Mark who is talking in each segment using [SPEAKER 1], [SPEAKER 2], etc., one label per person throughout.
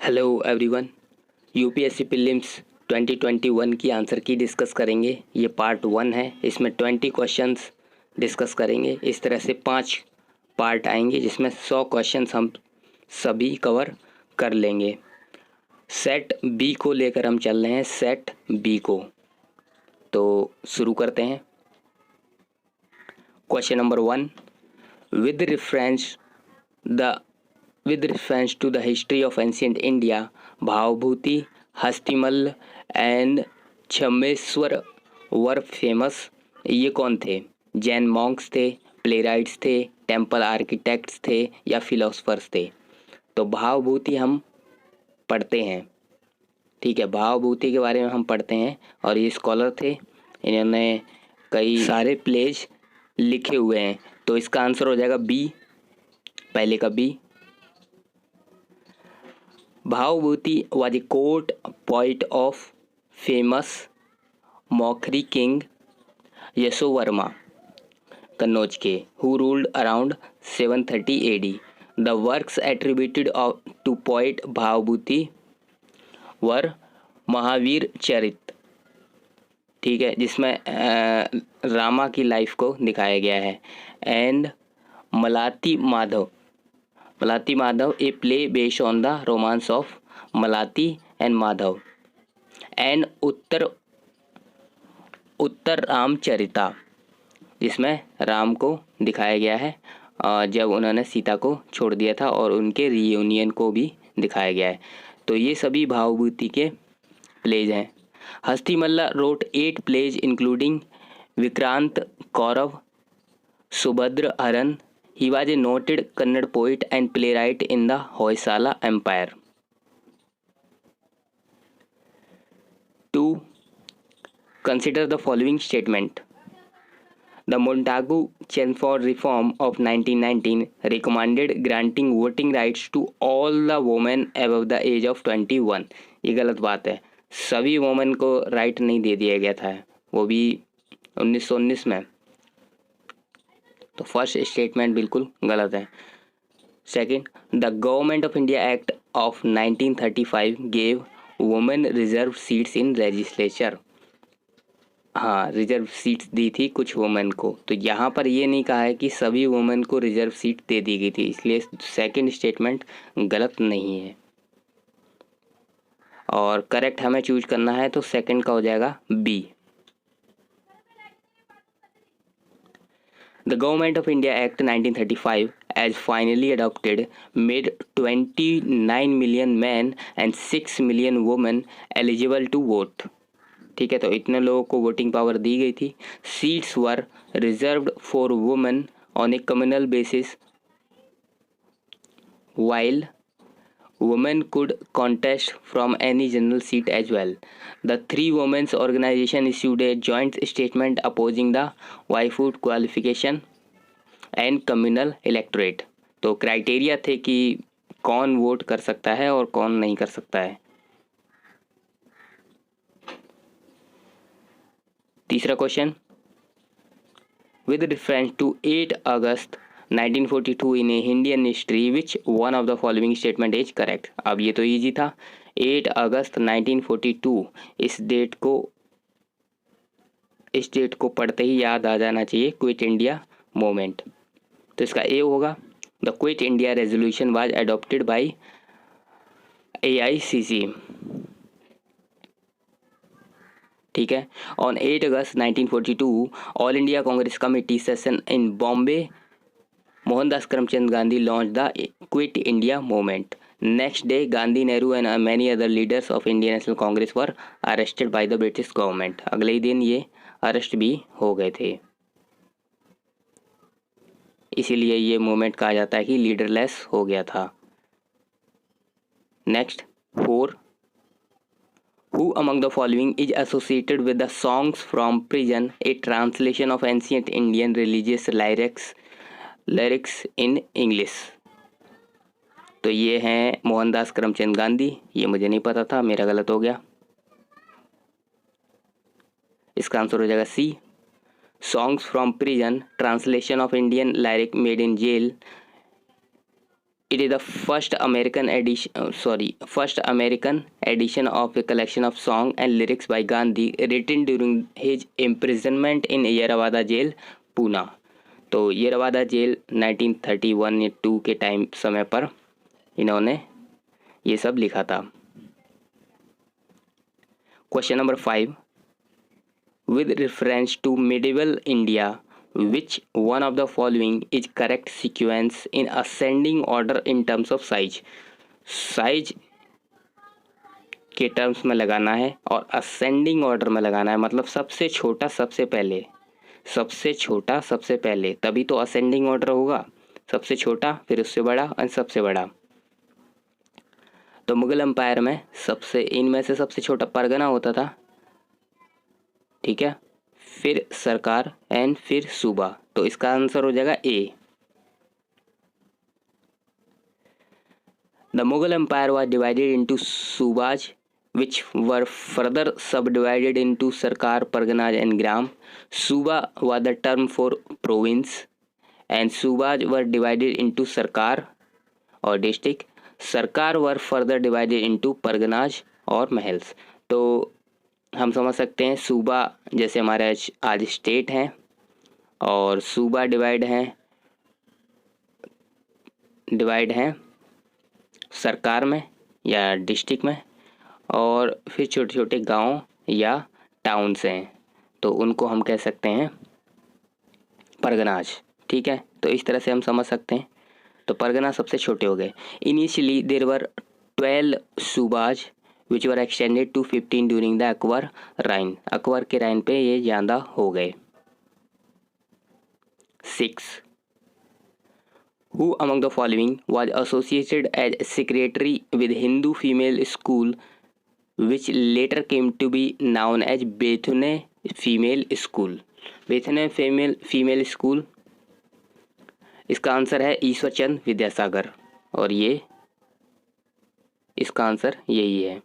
[SPEAKER 1] Hello everyone. UPSC prelims 2021 की answer की discuss करेंगे। ये पार्ट 1 है। इसमें 20 क्वेश्चंस डिस्कस करेंगे। इस तरह से 5 पार्ट आएंगे जिसमें 100 क्वेश्चंस हम सभी कवर कर लेंगे। सेट बी को लेकर हम चल रहे हैं, सेट बी को। तो शुरू करते हैं। Question number 1, with reference the with reference to the history of ancient India, Bhavabhuti, Hastimalla and Kshemeshvara were famous. ये कौन थे? जैन मॉन्क्स थे, प्लेराइट्स थे, टेम्पल आर्किटेक्ट्स थे या फिलोसफर्स थे? तो भावभूति हम पढ़ते हैं, ठीक है। भावभूति के बारे में हम पढ़ते हैं और ये स्कॉलर थे, इन्होंने कई सारे प्लेज लिखे हुए हैं। तो इसका आंसर हो जाएगा बी, पहले का B. Bhavabhuti was a court poet of famous Mokri king Yashovarma Kannauj के, who ruled around 730 AD. The works attributed to poet Bhavabhuti were Mahavira Charita, ठीक है, जिसमें रामा की लाइफ को दिखाया गया है, and Malati Madhava a play based on the romance of Malati and Madhava, and Uttara Ramacharita, जिसमें राम को दिखाया गया है जब उन्होंने सीता को छोड़ दिया था, और उनके रियूनियन को भी दिखाया गया है। तो ये सभी भावभूति के प्लेज हैं। Hastimalla wrote 8 plays including Vikranta Kaurava, Subhadra Harana. He was a noted Kannada poet and playwright in the Hoysala Empire. 2. Consider the following statement. The Montagu-Chelmsford Reform of 1919 recommended granting voting rights to all the women above the age of 21. ये गलत बात है। सभी women को right नहीं दे दिया गया था, वो भी 1919 में। तो फर्स्ट स्टेटमेंट बिल्कुल गलत है। Second, the government of India act of 1935 gave women reserve seats in legislature. हाँ, रिजर्व सीट्स दी थी कुछ वुमेन को। तो यहाँ पर ये नहीं कहा है कि सभी वुमेन को रिजर्व सीट दे दी गई थी, इसलिए सेकंड स्टेटमेंट गलत नहीं है। और करेक्ट हमें चूज करना है, तो सेकंड का हो जाएगा B. The Government of India Act 1935, as finally adopted, made 29 million men and 6 million women eligible to vote. ठीक है, तो इतने लोगों को वोटिंग पावर दी गई थी। Seats were reserved for women on A communal basis, while women could contest from any general seat as well. The three women's organization issued a joint statement opposing the waifu qualification and communal electorate. तो criteria थे कि कौन vote कर सकता है और कौन नहीं कर सकता है। तीसरा question, with reference to 8 August 1942 in Indian history, which one of the following statement is correct? अब ये तो इजी था। 8 अगस्त 1942, इस डेट को पढ़ते ही याद आ जाना चाहिए क्विट इंडिया मूवमेंट। तो इसका ए होगा। The quit India resolution was adopted by AICC, ठीक है। On 8 August 1942 all India Congress committee session in Bombay, Mohandas Karamchand Gandhi launched the Quit India movement. Next day, Gandhi, Nehru and many other leaders of Indian National Congress were arrested by the British government. अगले ही दिन ये arrest भी हो गए थे, इसीलिए ये movement कहा जाता है कि लीडरलेस हो गया था। Next 4, Who among the following is associated with the songs from prison, a translation of ancient Indian religious lyrics in English? तो ये हैं मोहनदास करमचंद गांधी। ये मुझे नहीं पता था, मेरा गलत हो गया। इसका आंसर हो जाएगा C. Songs from prison, translation of Indian lyric made in jail It is the first American edition of a collection of song and lyrics by Gandhi written during his imprisonment in Yerwada jail, Poona. तो Yerwada jail 1931 या 2 के time समय पर इन्होंने ये सब लिखा था। Question number 5, with reference to medieval India, which one of the following is correct sequence in ascending order in terms of size? Size के टर्म्स में लगाना है और असेंडिंग ऑर्डर में लगाना है, मतलब सबसे छोटा सबसे पहले, सबसे छोटा सबसे पहले, तभी तो असेंडिंग ऑर्डर होगा। सबसे छोटा, फिर उससे बड़ा और सबसे बड़ा। तो मुगल एम्पायर में इनमें से सबसे छोटा परगना होता था, ठीक है, फिर सरकार एंड फिर सूबा। तो इसका आंसर हो जाएगा A. The Mughal empire was divided into subahs which were further subdivided into Sarkar, Parganas and Gram. Suba was the term for province and Subaj were divided into Sarkar or district. Sarkar were further divided into Parganas और महल्स। तो हम समझ सकते हैं सूबा जैसे हमारे आज स्टेट हैं और सूबा डिवाइड हैं सरकार में या डिस्ट्रिक्ट में, और फिर छोटे छोटे गांव या टाउन्स हैं तो उनको हम कह सकते हैं परगनाज, ठीक है। तो इस तरह से हम समझ सकते हैं। तो परगना सबसे छोटे हो गए। Initially there were 12 subahs which were extended to 15 during the Akbar reign. Akbar के राइन पे ये ज़्यादा हो गए। 6. Who among the following was associated as secretary with Hindu female school which later came to be known as Bethune Female School? Bethune Female School, इसका answer है ईश्वरचंद विद्यासागर और ये इसका आंसर यही है।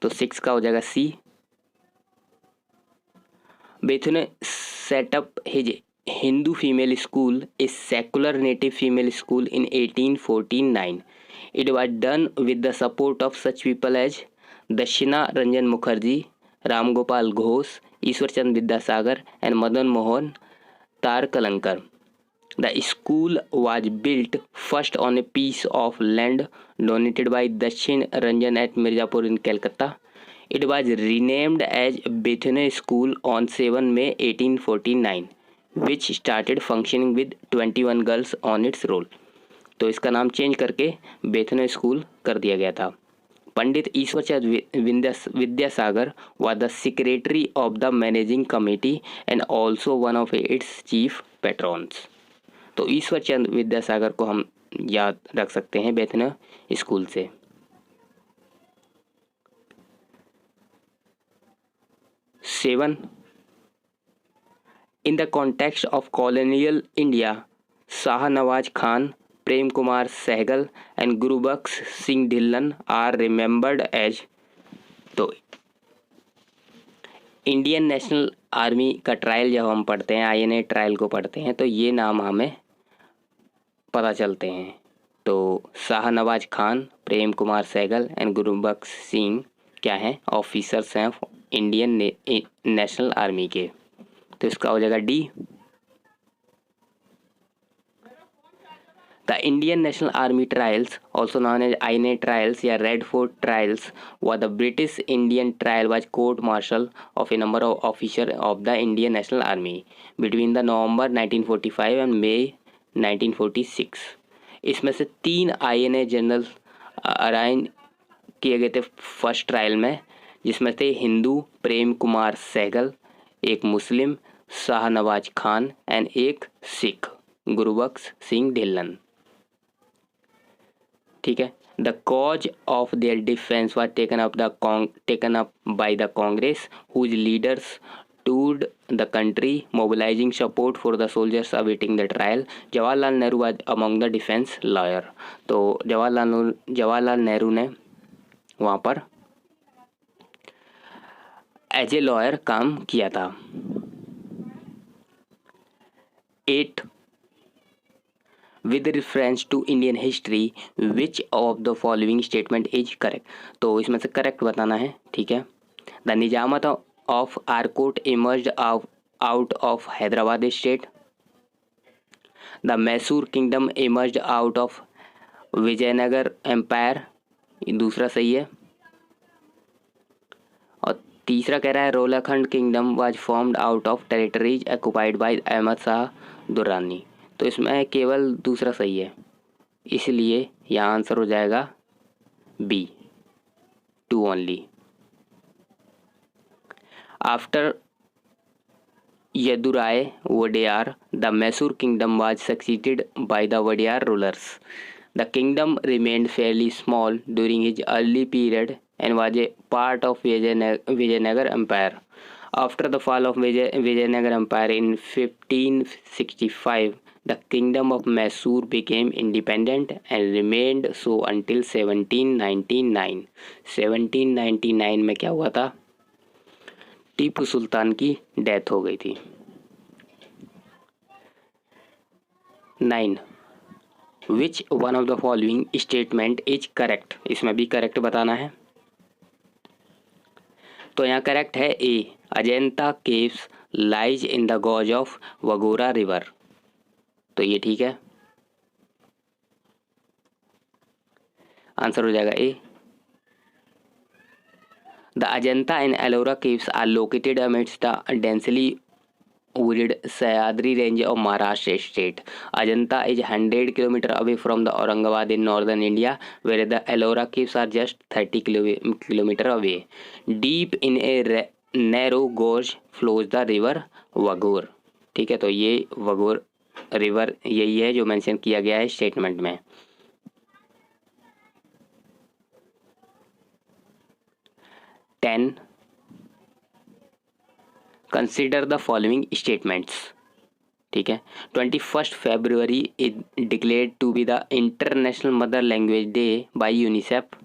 [SPEAKER 1] तो 6 का हो जाएगा सी। Bethune set up his Hindu female school, a secular native female school, in 1849. It was done with the support of such people as दक्षिणा Ranjan Mukherjee, Ram Gopal Ghosh, Ishwarchand Vidyasagar and Madan Mohan तारकलंकर. The school was built first on a piece of land donated by Dakshin Ranjan at Mirzapur in Calcutta. It was renamed as Bethune School on 7 May 1849, which started functioning with 21 girls on its roll. तो इसका नाम change करके बेथुने school कर दिया गया था। पंडित Ishwarchand Vidyasagar was the secretary of the managing committee and also one of its chief patrons. तो ईश्वरचंद विद्यासागर को हम याद रख सकते हैं बेथुने स्कूल से। 7. In the context of colonial India, Shah Nawaz Khan, Prem Kumar Sahgal and Gurbaksh Singh Dhillon are remembered as. तो इंडियन नेशनल आर्मी का ट्रायल जब हम पढ़ते हैं, INA ट्रायल को पढ़ते हैं, तो ये नाम हमें पता चलते हैं। तो शाहनवाज खान, प्रेम कुमार सहगल एंड गुरुबख्श सिंह क्या हैं? ऑफिसर्स हैं इंडियन नेशनल आर्मी के। तो इसका हो जाएगा D. The Indian National Army trials, also known as INA trials या Red Fort trials, were the British Indian trial was court-martial of a number of officers of the Indian National Army between the November 1945 and May 1946. इसमें से 3 INA general Arain किए गए थे first trial में, जिसमें थे हिंदू प्रेम कुमार सहगल, एक मुस्लिम शाहनवाज खान एंड एक सिख गुरुबख्श सिंह ढिल्लन, ठीक है। The cause of their defence was taken up by the Congress whose leaders toured the country mobilizing support for the soldiers awaiting the trial. Jawaharlal Nehru was among the defense lawyer. तो जवाहरलाल नेहरू ने वहाँ पर एज ए लॉयर काम किया था। 8. With reference to Indian history which of the following statement is correct. तो इसमें से करेक्ट बताना है, ठीक है। The Nizamat of Arcot emerged out of Hyderabad state. The Mysore kingdom emerged out of Vijayanagar empire, दूसरा सही है। और तीसरा कह रहा है Rohilkhand kingdom was formed out of territories occupied by Ahmad Shah Durrani. तो इसमें केवल दूसरा सही है, इसलिए यहाँ आंसर हो जाएगा B, 2 only. After Yadurai Wadiyar, the Mysore kingdom was succeeded by the Wadiyar rulers. The kingdom remained fairly small during his early period and was a part of Vijayanagar Empire. After the fall of Vijayanagar Empire in 1565, the kingdom of Mysore became independent and remained so until 1799. 1799 में क्या हुआ था? टीपू सुल्तान की death हो गई थी। 9. Which one of the following statement is correct. इसमें भी करेक्ट बताना है। तो यहाँ करेक्ट है A, Ajanta caves lies in the gorge of Waghora river. तो ये ठीक है, आंसर हो जाएगा ए। The Ajanta and Ellora caves are located amidst the densely wooded Sahyadri range of Maharashtra state. Ajanta is 100 km away from the Aurangabad in northern India, whereas the Ellora caves are just 30 km away. Deep in a narrow gorge flows the river Vagur। ठीक है, तो ये वगोर river यही है जो mention किया गया है स्टेटमेंट में। 10. Consider the following statements. ठीक है, 21 February is declared to be the international mother language day by UNICEF.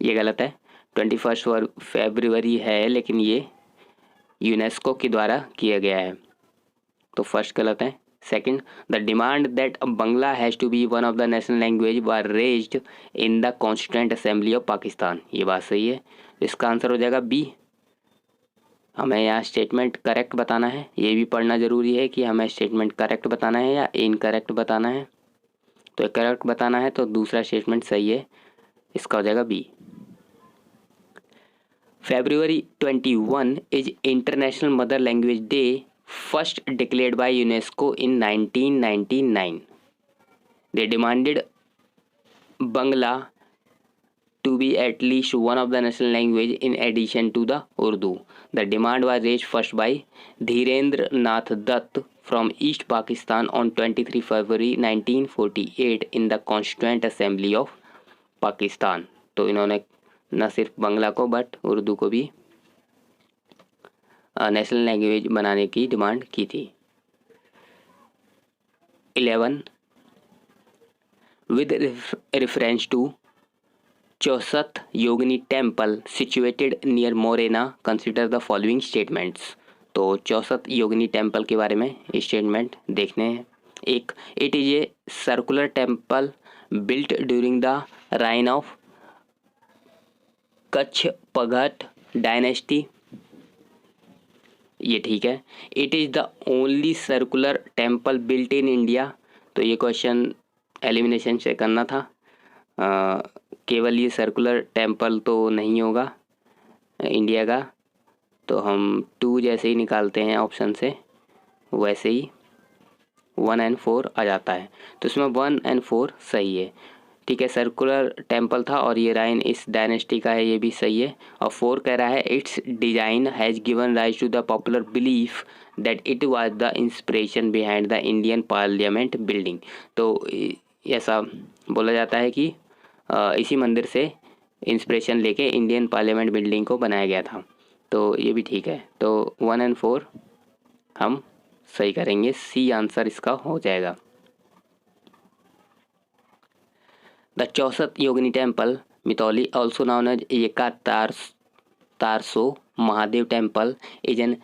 [SPEAKER 1] ये गलत है, 21 फरवरी है लेकिन ये यूनेस्को के द्वारा किया गया है, तो फर्स्ट गलत है। Second, the demand that Bangla has to be one of the national language were raised in the constituent assembly of Pakistan. ये बात सही है, इसका आंसर हो जाएगा बी। हमें यहाँ स्टेटमेंट करेक्ट बताना है, ये भी पढ़ना ज़रूरी है कि हमें स्टेटमेंट करेक्ट बताना है या इनकरेक्ट बताना है। तो करेक्ट बताना है तो दूसरा स्टेटमेंट सही है, इसका हो जाएगा B. February 21 is International Mother Language Day, first declared by UNESCO in 1999. They demanded Bangla to be at least one of the national language in addition to the Urdu. The demand was raised first by Dhirendra Nath Dutt from East Pakistan on 23 February 1948 in the Constituent Assembly of Pakistan. तो इन्होंने न सिर्फ बांग्ला को but Urdu को भी national language बनाने की demand की थी। 11. With reference to Chausath Yogini temple situated near Morena consider the following statements. तो चौसत योगिनी टेम्पल के बारे में स्टेटमेंट देखने हैं। एक, it is a circular temple built during the reign of Kachchhapaghata dynasty. ये ठीक है। It is the only circular temple built in India. तो ये क्वेश्चन एलिमिनेशन से करना था, केवल ये सर्कुलर टेम्पल तो नहीं होगा इंडिया का, तो हम 2 जैसे ही निकालते हैं ऑप्शन से वैसे ही 1 और 4 आ जाता है। तो इसमें 1 और 4 सही है। ठीक है, सर्कुलर टेम्पल था और ये राइन इस डायनेस्टी का है, ये भी सही है। और 4 कह रहा है its design has given rise to the popular belief that it was the inspiration behind the Indian parliament building. तो ऐसा बोला जाता है कि इसी मंदिर से इंस्पिरेशन लेके इंडियन पार्लियामेंट बिल्डिंग को बनाया गया था। तो ये भी ठीक है, तो 1 और 4 हम सही करेंगे, सी आंसर इसका हो जाएगा। The Chausat Yogini Temple, Mithili, also known as Tarso Mahadev Temple, is an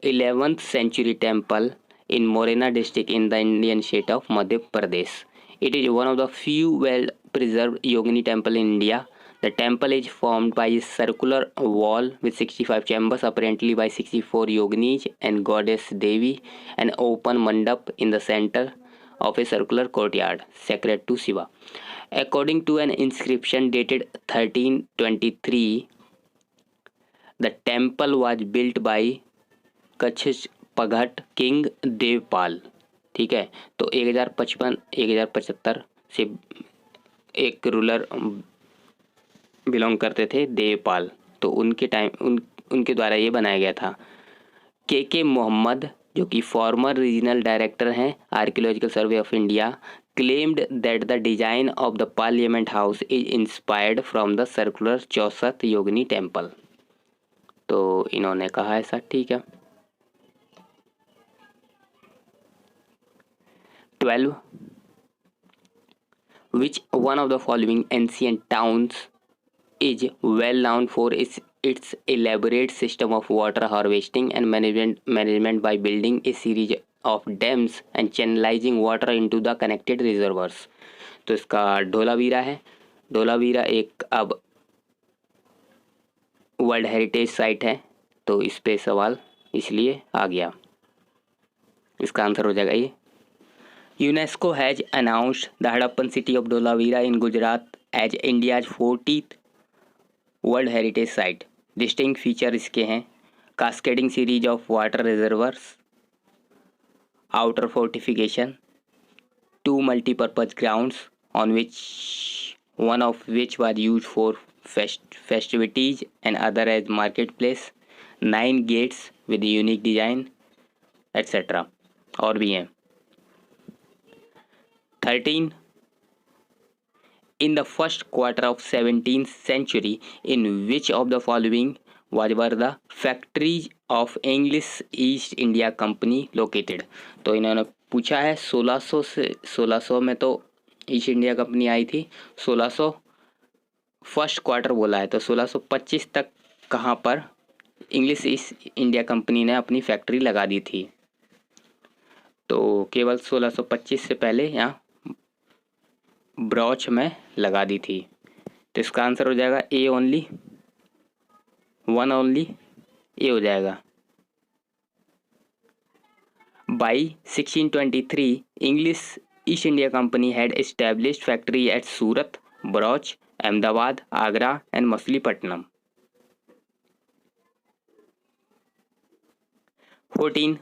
[SPEAKER 1] 11th century temple in Morena district in the Indian state of Madhya Pradesh. It is one of the few well-preserved Yogini temple in India. The temple is formed by a circular wall with 65 chambers, apparently by 64 yoginis and goddess Devi, an open mandap in the center of a circular courtyard sacred to Shiva. According to an inscription dated 1323, the temple was built by Kachchhapaghata king Devapala. ठीक है, तो 1055-1075 से एक ruler belong करते थे देवपाल, तो उनके द्वारा ये बनाया गया था. के मोहम्मद, जो कि फॉर्मर रीजनल डायरेक्टर हैं archaeological survey of India, claimed that the design of the parliament house is inspired from the circular चौसठ योगिनी टेम्पल. तो इन्होंने कहा ऐसा. ठीक है. 12. Which one of the following ancient towns is well known for its elaborate system of water harvesting and management by building a series of dams and channelizing water into the connected reservoirs? तो इसका धोलावीरा है. धोलावीरा एक अब world heritage site है, तो इस पे सवाल इसलिए आ गया. इसका आंसर हो जाएगा ये. UNESCO has announced the Harappan city of Dholavira in Gujarat as India's 40th World Heritage Site. Distinct feature इसके हैं: cascading series of water reservoirs, outer fortification, 2 multi-purpose grounds on which one of which was used for festivities and other as marketplace, 9 gates with unique design, etc. और भी हैं. 13. In the first quarter of 17th century, in which of the following were the factories of English East India Company located? तो इन्होंने पूछा है 1600 से 1600 में तो ईस्ट इंडिया कंपनी आई थी. 1600 फर्स्ट क्वार्टर बोला है, तो 1625 तक कहाँ पर इंग्लिश ईस्ट इंडिया कंपनी ने अपनी फैक्ट्री लगा दी थी? तो केवल 1625 से पहले यहाँ ब्रॉच में लगा दी थी. तो इसका आंसर हो जाएगा ए ओनली, 1 ओनली, ए हो जाएगा. By 1623 English East India company had established factory at Surat, Broach, Ahmedabad, Agra and Machilipatnam. 14.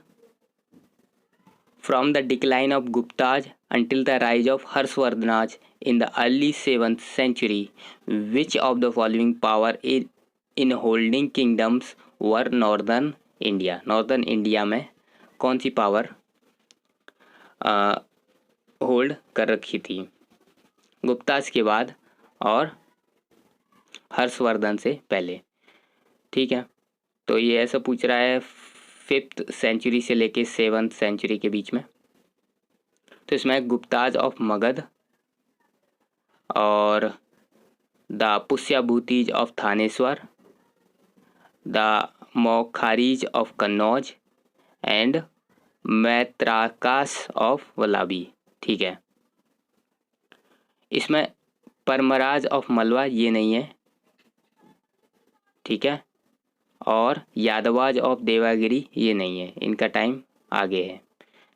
[SPEAKER 1] From the decline of Guptas until the rise of Harshvardhanas in the early 7th century, which of the following power in holding kingdoms were northern India? Northern India में कौन सी power hold कर रखी थी गुप्तास के बाद और हर्षवर्धन से पहले? ठीक है, तो ये ऐसा पूछ रहा है 5th सेंचुरी से लेके 7th सेंचुरी के बीच में. तो इसमें गुप्ताज ऑफ मगध और the Pushyabhutis of Thanesar, the Maukharis of Kannauj and Maitrakas of Valabhi. ठीक है, इसमें परमराज ऑफ मलवा ये नहीं है. ठीक है, और यादवाज ऑफ देवागिरी ये नहीं है, इनका टाइम आगे है.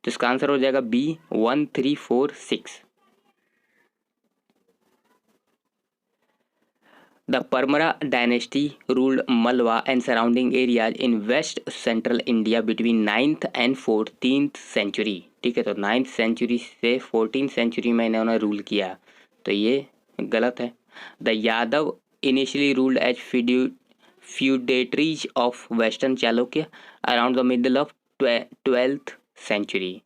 [SPEAKER 1] तो इसका आंसर हो जाएगा B 1, 3, 4, 6. The Paramara dynasty ruled Malwa and surrounding areas in west central India between 9th and 14th century. ठीक है, तो 9th सेंचुरी से 14th सेंचुरी में इन्होंने रूल किया, तो ये गलत है. The Yadava initially ruled as feudatories of Western Chalukya around the middle of 12th century.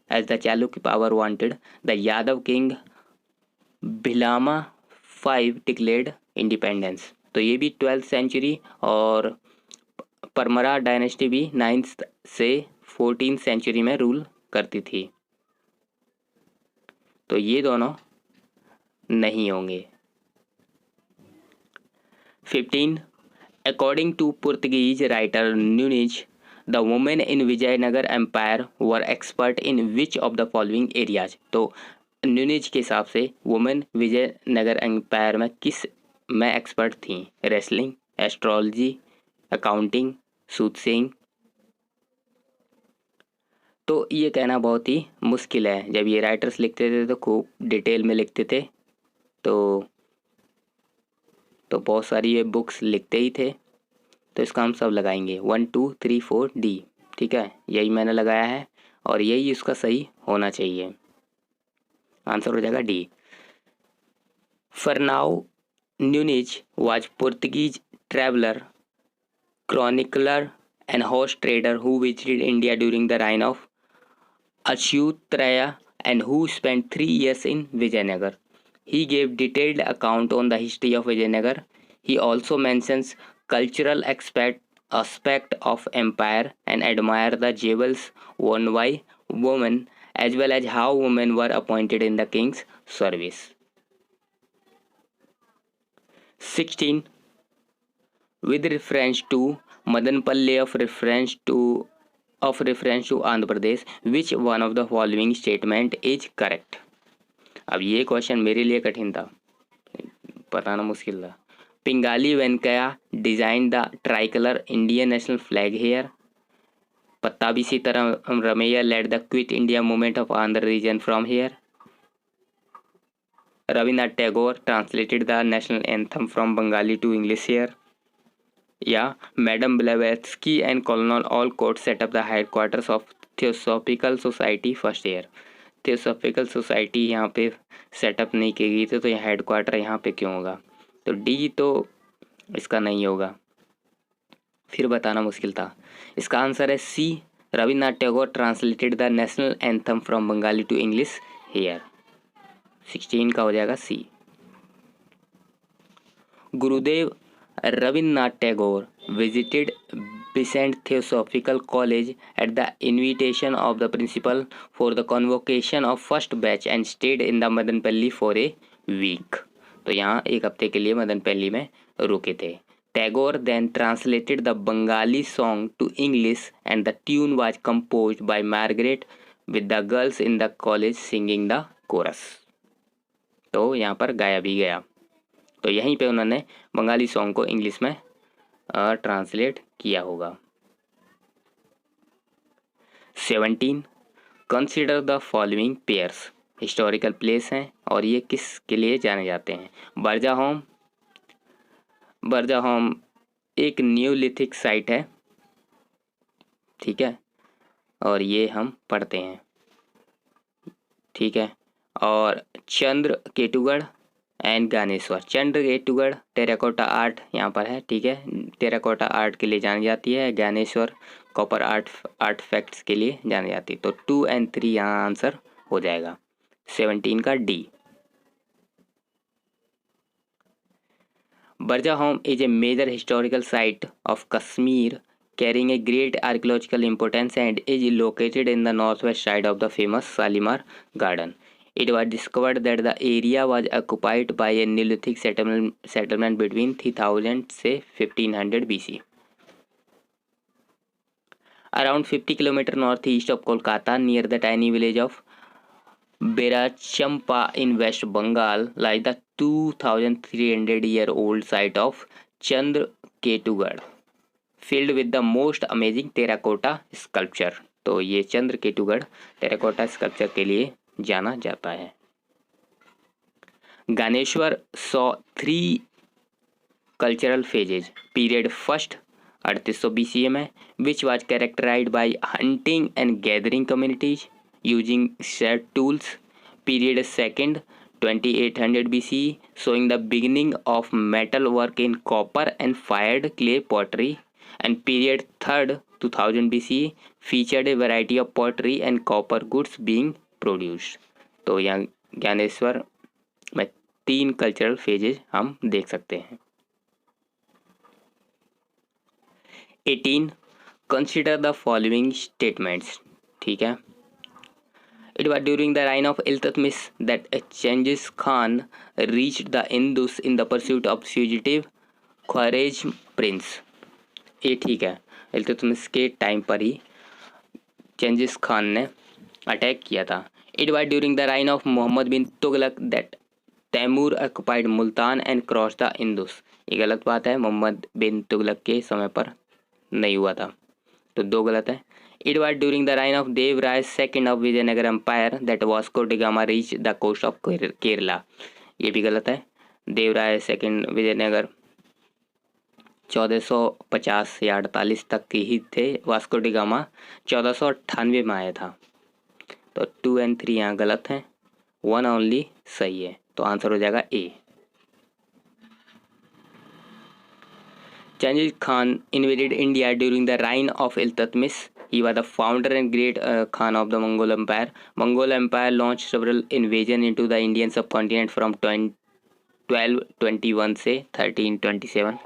[SPEAKER 1] As the Chalukya power wanted, the Yadav king Bhilama V declared independence. तो ये भी 12th century और परमरा डायनेस्टी भी 9th से 14th सेंचुरी में rule करती थी, तो ये दोनों नहीं होंगे. 15. According to Portuguese writer Nunes, the women in Vijayanagara empire were expert in which of the following areas. तो न्यूनिज के हिसाब से वुमेन विजयनगर एम्पायर में किस में एक्सपर्ट थी? Wrestling, astrology, accounting, soothsaying. तो ये कहना बहुत ही मुश्किल है। जब ये राइटर्स लिखते थे तो खूब डिटेल में लिखते थे, तो बहुत सारी ये बुक्स लिखते ही थे। तो इसका हम सब लगाएंगे 1 2 3 4 डी। ठीक है, यही मैंने लगाया है और यही इसका सही होना चाहिए। आंसर हो जाएगा D. Fernao Nuniz was Portuguese traveller, chronicler and horse trader who visited India during the reign of Achyutraya and who spent 3 years in Vijayanagar. He gave detailed account on the history of Vijayanagar. He also mentions cultural aspect of empire and admire the jewels worn by women as well as how women were appointed in the king's service. 16. With reference to Madanpalli of reference to Andhra Pradesh, which one of the following statement is correct? अब ये question मेरे लिए कठिन था, बताना मुश्किल था। Pingali Venkayya designed the tricolour Indian national flag here. Pattabhi Sitaramayya led the quit India movement of Andhra region from here. Rabindranath Tagore translated the national anthem from Bengali to English here. या madam Blavatsky and colonel Olcott set up the headquarters of theosophical society first year. Theosophical society यहाँ पे setup नहीं की गई थी, तो यहाँ headquarter यहाँ पे क्यों होगा? तो डी तो इसका नहीं होगा, फिर बताना मुश्किल था। इसका आंसर है C, Rabindranath Tagore translated the national anthem from Bengali to English here. 16 का हो जाएगा सी। गुरुदेव Rabindranath Tagore visited Besant Theosophical College at the invitation of the principal for the convocation of first batch and stayed in the Madanpalli for a week. तो यहाँ एक हफ्ते के लिए मदनपल्ली में रुके थे। Tagore then translated the Bengali song to English and the tune was composed by Margaret with the girls in the college singing the chorus. तो यहाँ पर गाया भी गया, तो यहीं पे उन्होंने बंगाली सॉन्ग को इंग्लिश में ट्रांसलेट किया होगा। 17. Consider the following pairs. Historical place हैं और ये किसके लिए जाने जाते हैं? बर्जाहोम एक न्यूलिथिक साइट है, ठीक है, और ये हम पढ़ते हैं, ठीक है। और Chandraketugarh and Jnaneshwar. Chandraketugarh terracotta art यहाँ पर है, ठीक है, टेराकोटा आर्ट के लिए जानी जाती है। ज्ञानेश्वर कॉपर आर्ट फैक्ट्स के लिए जानी जाती है। तो 2 और 3 यहाँ आंसर हो जाएगा 17 का D. Burzahom is a major historical site of Kashmir carrying a great archaeological importance and is located in the northwest side of the famous Shalimar Garden. It was discovered that the area was occupied by a Neolithic settlement between 3000 से 1500 BC. Around 50 km northeast of Kolkata, near the tiny village of Berachampa in West Bengal, lies the 2300-year-old site of Chandraketugad, filled with the most amazing terracotta sculpture. तो ये चंद्रकेतुगढ़ terracotta sculpture के लिए जाना जाता है। Dnyaneshwar saw 3 cultural phases. Period first 3800 BCE में, which was characterised by hunting and gathering communities using shared tools. Period second 2800 BCE, showing the beginning of metal work in copper and fired clay pottery. And period third 2000 BCE featured a variety of pottery and copper goods being produced. तो यहाँ ज्ञानेश्वर में 3 cultural phases हम देख सकते हैं। 18. Consider the following statements, ठीक है। It was during the reign of Iltutmish that Genghis Khan reached the Indus in the pursuit of fugitive Khwarezm prince. ये ठीक है। इल्तुतमिश के टाइम पर ही चेंजिस खान ने अटैक किया था। It was during the reign of Mohammad bin Tughlaq that Timur occupied Multan and cross the Indus. ये गलत बात है, मोहम्मद बिन तुगलक के समय पर नहीं हुआ था, तो 2 गलत है। It was during the reign of Devaraya second of Vijayanagar empire that Vasco da Gama reach the coast of Kerala. ये भी गलत है। देवराय सेकंड विजयनगर 1450 या 48 तक के ही थे। वास्को डी गामा 1498 में आया था। तो 2 और 3 यहाँ गलत हैं, 1 ओनली सही है, तो आंसर हो जाएगा A. Genghis Khan invaded India during the reign of Iltutmish. He was the founder and great Khan of the Mongol Empire. Mongol Empire launched several invasions into the Indian subcontinent from 1221 से 1327.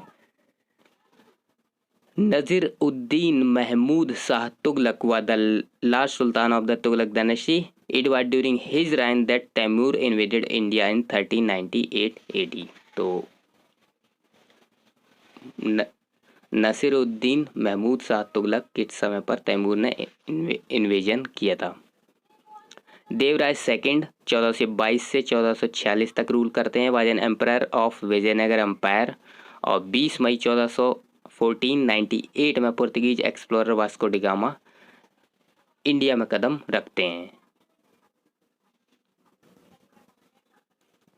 [SPEAKER 1] Nazir Uddin Mahmud Shah Tughlaq was the last sultan of the Tughlaq dynasty. It was during his reign that Timur invaded India in 1398 AD. तो नसीरुद्दीन महमूद शाह तुगलक के समय पर तैमूर ने invasion किया था। Devaraya second 1422 से 1446 तक रूल करते हैं, was an emperor of Vijayanagar empire. और 20 मई 1498 में Portuguese explorer Vasco da Gama India में कदम रखते हैं।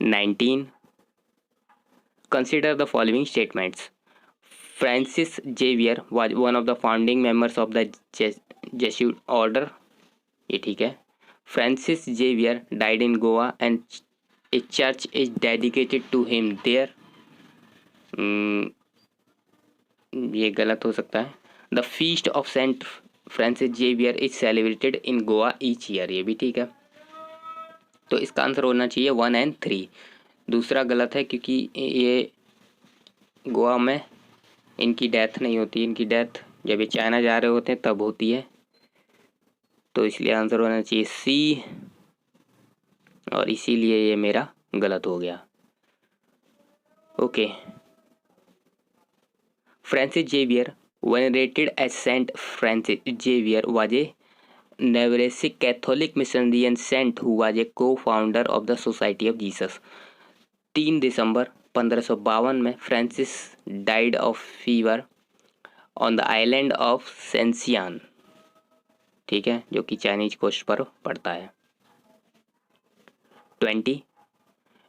[SPEAKER 1] 19 consider the following statements. Francis Xavier was one of the founding members of the Jesuit order. ये ठीक है। Francis Xavier died in Goa and a church is dedicated to him there. ये गलत हो सकता है। The feast of Saint Francis Xavier is celebrated in Goa each year. ये भी ठीक है, तो इसका आंसर होना चाहिए 1 और 3। दूसरा गलत है क्योंकि ये गोवा में इनकी डेथ नहीं होती, इनकी डेथ जब ये चाइना जा रहे होते हैं तब होती है, तो इसलिए आंसर होना चाहिए सी, और इसीलिए ये मेरा गलत हो गया। Okay. Francis Xavier venerated as saint Francis Xavier was a Navarrese catholic missionary and saint who was a cofounder of the society of Jesus. 3 दिसंबर 1552 में Francis died of fever on the island of Sancian, ठीक है, जो कि Chinese coast पर पड़ता है। 20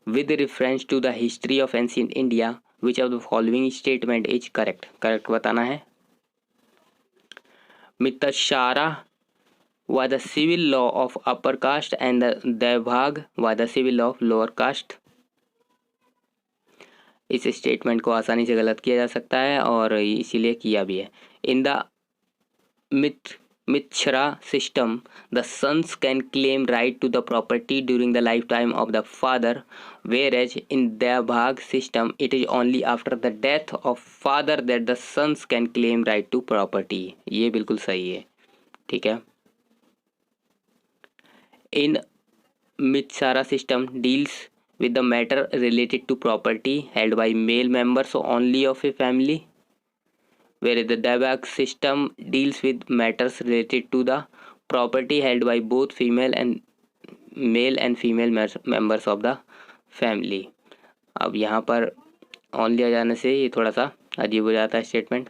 [SPEAKER 1] with reference to the history of ancient India which of the following statement is correct. Correct बताना है। Mitakshara was the civil law of upper caste and the Devbhag was the civil law of lower caste। इस statement को आसानी से गलत किया जा सकता है और इसीलिए किया भी है। In the Mitakshara system the sons can claim right to the property during the lifetime of the father, whereas in Dayabhaga system it is only after the death of father that the sons can claim right to property. ये बिल्कुल सही है, ठीक है। In Mitsara system deals with the matter related to property held by male members only of a family, whereas the Devbhag system deals with matters related to the property held by both male and female members of the family। अब यहाँ पर only आ जाने से ये थोड़ा सा अजीब हो जाता है स्टेटमेंट,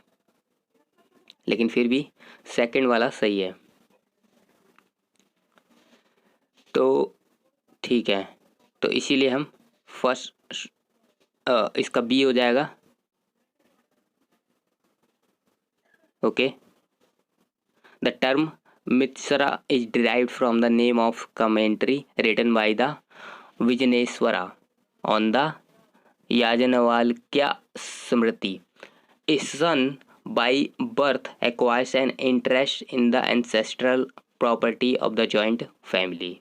[SPEAKER 1] लेकिन फिर भी सेकंड वाला सही है, तो ठीक है। तो इसीलिए हम फर्स्ट इसका बी हो जाएगा। Okay. The term Mitakshara is derived from the name of commentary written by the Vijnaneshwara on the Yajnavalkya Smriti. A son by birth acquires an interest in the ancestral property of the joint family.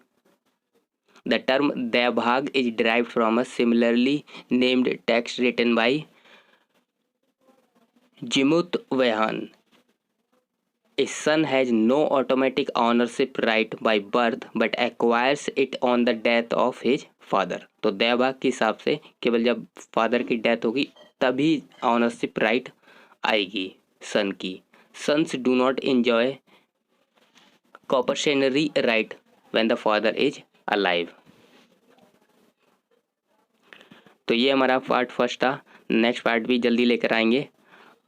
[SPEAKER 1] The term Devbhag is derived from a similarly named text written by Jimut Vahan. A son has no automatic ownership right by birth but acquires it on the death of his father. तो देवभाग के हिसाब से केवल जब father की death होगी तभी ownership right आएगी सन की। sons do not enjoy cautionary right when the father is alive। तो ये हमारा पार्ट फर्स्ट था। नेक्स्ट पार्ट भी जल्दी लेकर आएंगे,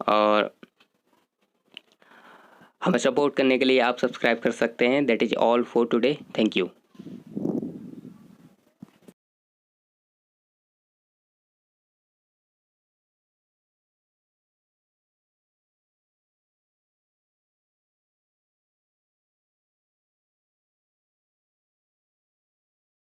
[SPEAKER 1] और हमें सपोर्ट करने के लिए आप सब्सक्राइब कर सकते हैं। That is all for today. Thank you.